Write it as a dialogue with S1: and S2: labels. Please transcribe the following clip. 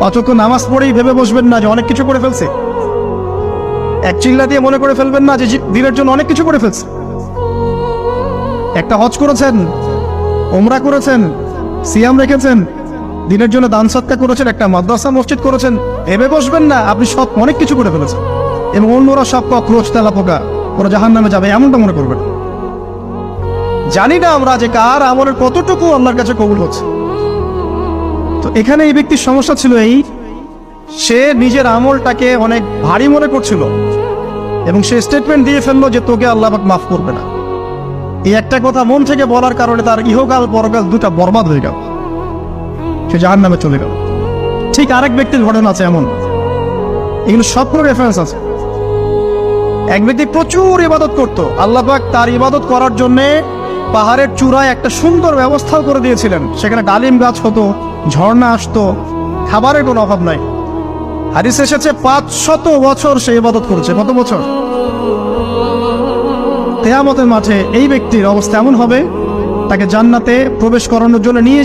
S1: অথচ নামাজ পড়েই ভেবে বসবেন না যে অনেক কিছু করে ফেলছে। এক চিল্লা দিয়ে মনে করে ফেলবেন না যে দিনের জন্য অনেক কিছু করে ফেলছে। একটা হজ করেছেন, ওমরা করেছেন, সিয়াম রেখেছেন, দিনের জন্য দান সৎকার করেছেন, একটা মাদ্রাসা মসজিদ করেছেন, ভেবে বসবেন না আপনি সব অনেক কিছু করে ফেলেছেন এবং অন্যরা সব কক্রোচ তেলা পোকা, ওরা জাহান্নামে যাবে এমনটা মনে করবেন। জানি না আমরা যে কার আমলের কতটুকু আল্লাহর কাছে কবুল হচ্ছে। তো এখানে এই ব্যক্তির সমস্যা ছিল এই, সে নিজের আমলটাকে অনেক ভারী মনে করছিল এবং সে স্টেটমেন্ট দিয়ে ফেললো যে তোকে আল্লাহ পাক মাফ করবে না। এই একটা কথা মন থেকে বলার কারণে তার ইহকাল পরকাল দুটা বরবাদ হয়ে গেল, সে জাহান্নামে চলে গেল। ঠিক আরেক ব্যক্তির ঘটনা আছে এমন, এগুলো সবগুলো রেফারেন্স আছে। এক ব্যক্তি প্রচুর ইবাদত করত, আল্লাহ পাক তার ইবাদত করার জন্য পাহাড়ের চূড়ায় একটা সুন্দর ব্যবস্থাও করে দিয়েছিলেন। সেখানে ডালিম গাছ হতো, ঝর্ণা আসতো, খাবারের কোনো অভাব নাই। হাদিস এসেছে 500 বছর সে ইবাদত করেছে। কত বছর? কিয়ামতের মাঠে এই ব্যক্তির অবস্থা এমন হবে, তাকে জান্নাতে প্রবেশ করানোর জন্য নিয়ে